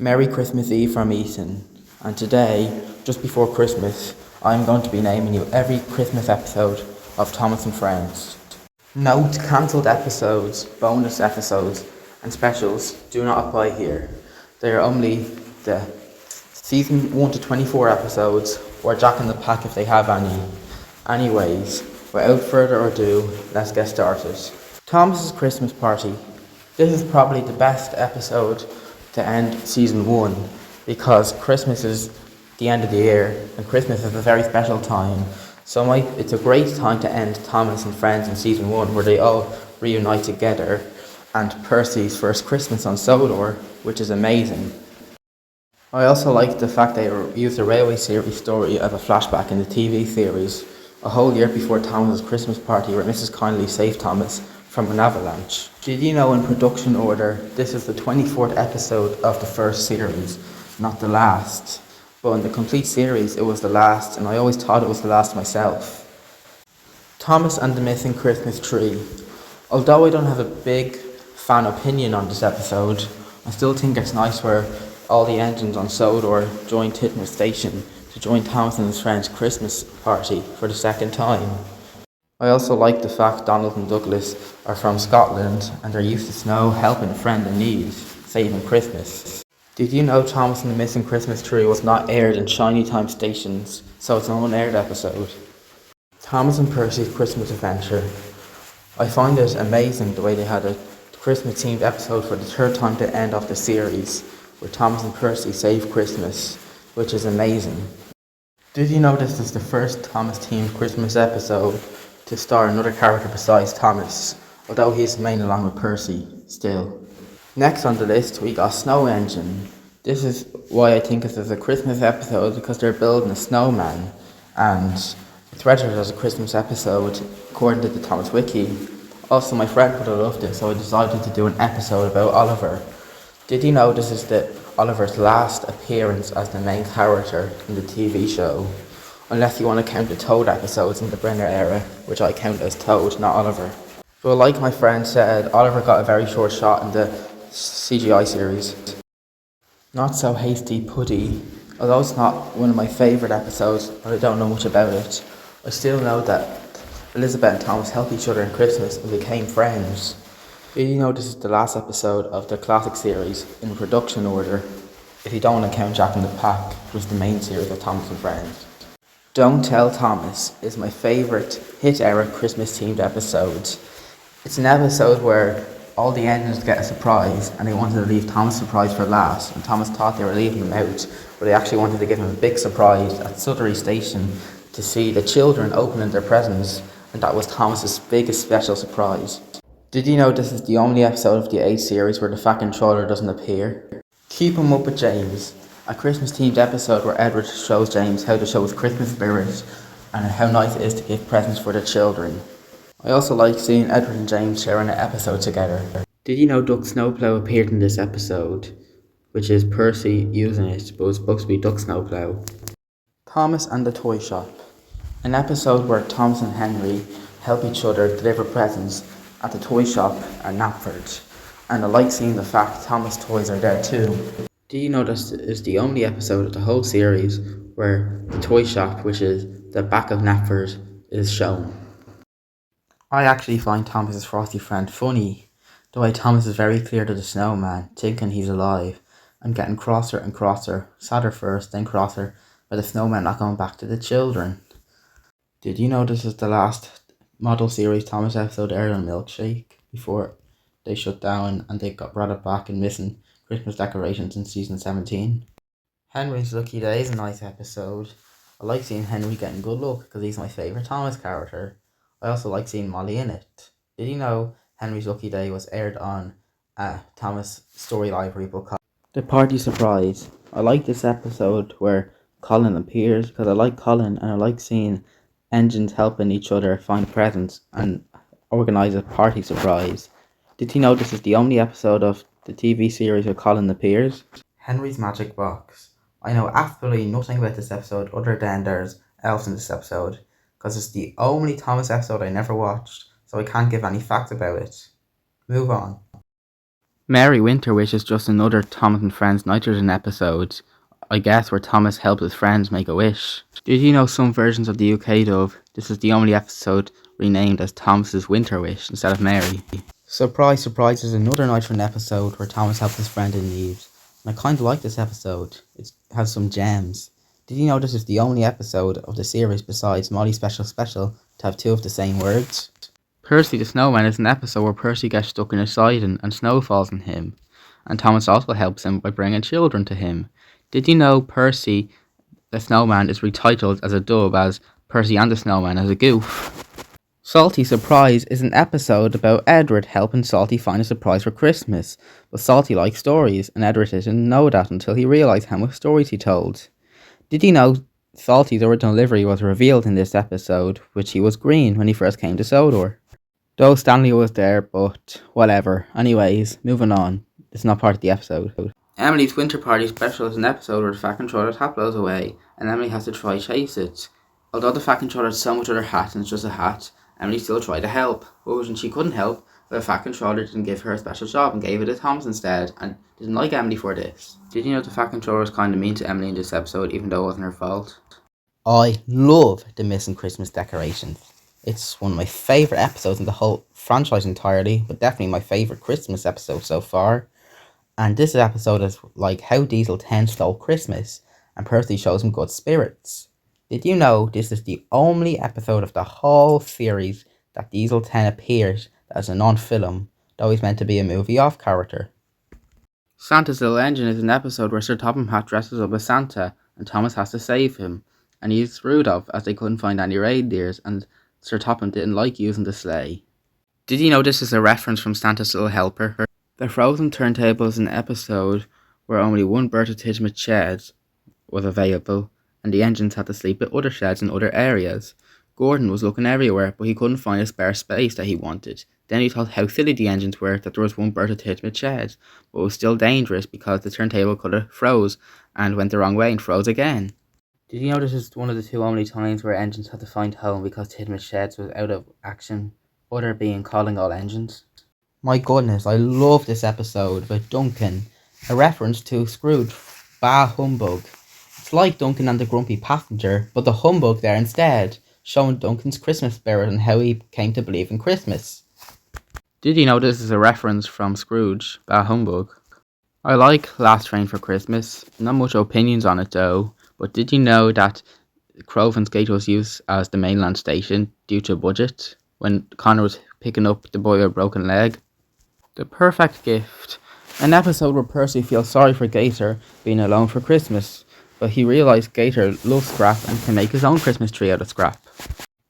Merry Christmas Eve from Ethan, and today, just before Christmas, I'm going to be naming you every Christmas episode of Thomas and Friends. Note: cancelled episodes, bonus episodes, and specials do not apply here. They are only the season 1 to 24 episodes, or Jack in the Pack if they have any. Anyways, without further ado, let's get started. Thomas's Christmas Party. This is probably the best episode to end season 1 because Christmas is the end of the year and Christmas is a very special time. So it's a great time to end Thomas and Friends in season 1 where they all reunite together, and Percy's first Christmas on Sodor, which is amazing. I also like the fact they used the Railway series story of a flashback in the TV series, a whole year before Thomas's Christmas party where Mrs. Connolly saved Thomas from an avalanche. Did you know in production order, this is the 24th episode of the first series, not the last. But in the complete series, it was the last, and I always thought it was the last myself. Thomas and the Missing Christmas Tree. Although I don't have a big fan opinion on this episode, I still think it's nice where all the engines on Sodor joined Titmuir Station to join Thomas and his friends' Christmas party for the second time. I also like the fact Donald and Douglas are from Scotland and they're used to snow, helping a friend in need, saving Christmas. Did you know Thomas and the Missing Christmas Tree was not aired in Shiny Time stations, so it's an unaired episode? Thomas and Percy's Christmas Adventure. I find it amazing the way they had a Christmas themed episode for the third time to end off the series, where Thomas and Percy save Christmas, which is amazing. Did you know this is the first Thomas themed Christmas episode to star another character besides Thomas, although he's the main along with Percy still. Next on the list we got Snow Engine. This is why I think this is a Christmas episode, because they're building a snowman and it's registered as a Christmas episode according to the Thomas Wiki. Also my friend would have loved it, so I decided to do an episode about Oliver. Did you know this is Oliver's last appearance as the main character in the TV show? Unless you want to count the Toad episodes in the Brenner era, which I count as Toad, not Oliver. But like my friend said, Oliver got a very short shot in the CGI series. Not So Hasty Puddy. Although it's not one of my favourite episodes, but I don't know much about it, I still know that Elizabeth and Thomas helped each other in Christmas and became friends. Did you know this is the last episode of the classic series in production order, if you don't want to count Jack in the Pack, which was the main series of Thomas and Friends? Don't Tell Thomas is my favourite hit-era Christmas-themed episode. It's an episode where all the engines get a surprise and they wanted to leave Thomas' surprise for last, and Thomas thought they were leaving him out, but they actually wanted to give him a big surprise at Sudbury Station to see the children opening their presents, and that was Thomas's biggest special surprise. Did you know this is the only episode of the 8 series where the fat controller doesn't appear? Keep 'em Up with James. A Christmas-themed episode where Edward shows James how to show his Christmas spirit and how nice it is to give presents for the children. I also like seeing Edward and James sharing an episode together. Did you know Duck Snowplow appeared in this episode, which is Percy using it, but it was supposed to be Duck Snowplow. Thomas and the Toy Shop. An episode where Thomas and Henry help each other deliver presents at the toy shop at Knapford, and I like seeing the fact Thomas' toys are there too. Do you know this is the only episode of the whole series where the toy shop, which is the back of Knapford, is shown? I actually find Thomas's frosty friend funny, the way Thomas is very clear to the snowman, thinking he's alive, and getting crosser and crosser, sadder first, then crosser, by the snowman not going back to the children. Did you know this is the last model series Thomas episode aired on Milkshake before they shut down and they got brought it back in Missing Christmas Decorations in season 17? Henry's Lucky Day is a nice episode. I like seeing Henry getting good luck because he's my favourite Thomas character. I also like seeing Molly in it. Did you know Henry's Lucky Day was aired on a Thomas story library book called The Party Surprise? I like this episode where Colin appears because I like Colin and I like seeing engines helping each other find presents and organise a party surprise. Did you know this is the only episode of the TV series where Colin appears? Henry's Magic Box. I know absolutely nothing about this episode other than there's elves in this episode, because it's the only Thomas episode I never watched, so I can't give any facts about it. Move on. Merry Winter Wish is just another Thomas and Friends nitrogen episode, I guess, where Thomas helps his friends make a wish. Did you know some versions of the UK dub, this is the only episode renamed as Thomas's Winter Wish instead of Mary? Surprise, surprise, there's another nitrogen episode where Thomas helps his friend in need. And I kinda like this episode. It has some gems. Did you know this is the only episode of the series besides Molly Special Special to have two of the same words? Percy the Snowman is an episode where Percy gets stuck in a siding and snow falls on him, and Thomas also helps him by bringing children to him. Did you know Percy the Snowman is retitled as a dub as Percy and the Snowman as a goof? Salty Surprise is an episode about Edward helping Salty find a surprise for Christmas, but Salty likes stories, and Edward didn't know that until he realised how much stories he told. Did you know Salty's original livery was revealed in this episode, which he was green when he first came to Sodor? Though Stanley was there, but whatever. Anyways, moving on. It's not part of the episode. Emily's Winter Party Special is an episode where the Fat Controller tap blows away, and Emily has to try chase it. Although the Fat Controller has so much other hat and it's just a hat, Emily still tried to help. But when she couldn't help, the Fat Controller didn't give her a special job and gave it to Thomas instead, and didn't like Emily for this. Did you know the Fat Controller was kind of mean to Emily in this episode, even though it wasn't her fault? I love the missing Christmas decorations. It's one of my favourite episodes in the whole franchise entirely, but definitely my favourite Christmas episode so far. And this episode is like how Diesel 10 stole Christmas, and Percy shows him good spirits. Did you know this is the only episode of the whole series that Diesel 10 appears as a non-film, though he's meant to be a movie off character? Santa's Little Engine is an episode where Sir Topham Hatt dresses up as Santa, and Thomas has to save him, and he's screwed up as they couldn't find any reindeers, and Sir Topham didn't like using the sleigh. Did you know this is a reference from Santa's Little Helper? The Frozen Turntable is an episode where only one Bertha Tidgmouth shed was available, and the engines had to sleep at other sheds in other areas. Gordon was looking everywhere, but he couldn't find a spare space that he wanted. Then he thought how silly the engines were that there was one Bertha Tidgmouth shed, but it was still dangerous because the turntable could have froze and went the wrong way and froze again. Did you know this is one of the two only times where engines had to find home because Tidgmouth sheds was out of action, other being Calling All Engines? My goodness, I love this episode with Duncan, a reference to Scrooge, Bah Humbug. It's like Duncan and the Grumpy Passenger, but the humbug there instead, showing Duncan's Christmas spirit and how he came to believe in Christmas. Did you know this is a reference from Scrooge, Bah Humbug? I like Last Train for Christmas, not much opinions on it though, but did you know that Crovan's Gate was used as the mainland station due to budget when Connor was picking up the boy with a broken leg? The Perfect Gift, an episode where Percy feels sorry for Gator being alone for Christmas, but he realised Gator loves scrap and can make his own Christmas tree out of scrap.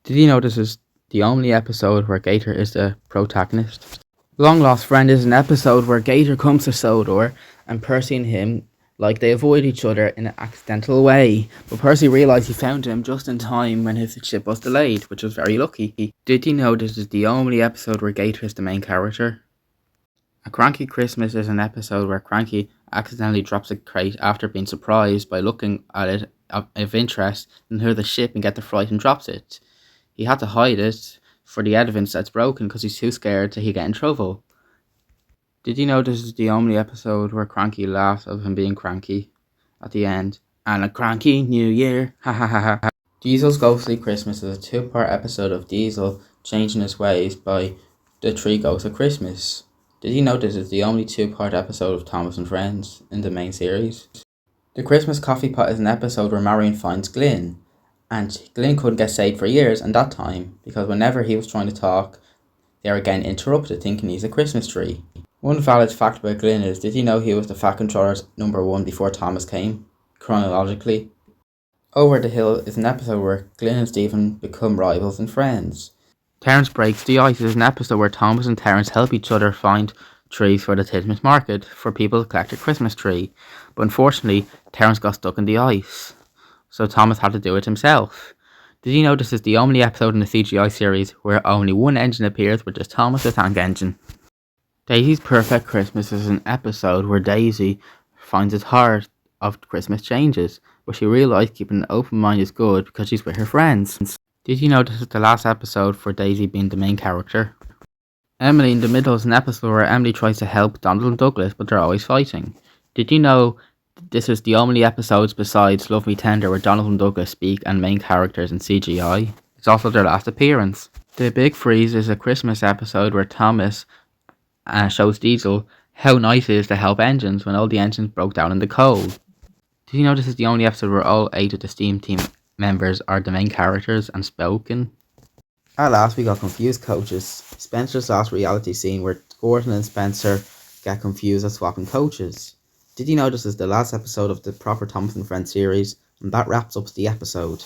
Did you know this is the only episode where Gator is the protagonist? Long Lost Friend is an episode where Gator comes to Sodor and Percy and him, like, they avoid each other in an accidental way, but Percy realised he found him just in time when his ship was delayed, which was very lucky. Did you know this is the only episode where Gator is the main character? A Cranky Christmas is an episode where Cranky accidentally drops a crate after being surprised by looking at it of interest and hear the ship and get the fright and drops it. He had to hide it for the evidence that's broken because he's too scared that he'd get in trouble. Did you know this is the only episode where Cranky laughs of him being cranky at the end? And a cranky new year, ha ha ha ha. Diesel's Ghostly Christmas is a two-part episode of Diesel changing his ways by the Three Ghosts of Christmas. Did you know this is the only two-part episode of Thomas and Friends in the main series? The Christmas Coffee Pot is an episode where Marion finds Glyn, and Glyn couldn't get saved for years and that time, because whenever he was trying to talk, they were getting interrupted thinking he's a Christmas tree. One valid fact about Glyn is, did you know he was the Fat Controller's number one before Thomas came, chronologically? Over the Hill is an episode where Glyn and Stephen become rivals and friends. Terence Breaks the Ice is an episode where Thomas and Terence help each other find trees for the Tidgmouth market for people to collect a Christmas tree, but unfortunately Terence got stuck in the ice, so Thomas had to do it himself. Did you know this is the only episode in the CGI series where only one engine appears, which is Thomas the Tank Engine? Daisy's Perfect Christmas is an episode where Daisy finds it hard of Christmas changes, but she realised keeping an open mind is good because she's with her friends. Did you know this is the last episode for Daisy being the main character? Emily in the Middle is an episode where Emily tries to help Donald and Douglas, but they're always fighting. Did you know this is the only episodes besides Love Me Tender where Donald and Douglas speak and main characters in CGI? It's also their last appearance. The Big Freeze is a Christmas episode where Thomas shows Diesel how nice it is to help engines when all the engines broke down in the cold. Did you know this is the only episode where all 8 of the Steam Team members are the main characters and spoken? At last, we got confused coaches. Spencer's last reality scene where Gordon and Spencer get confused at swapping coaches. Did you know this is the last episode of the proper Thomas and Friends series? And that wraps up the episode.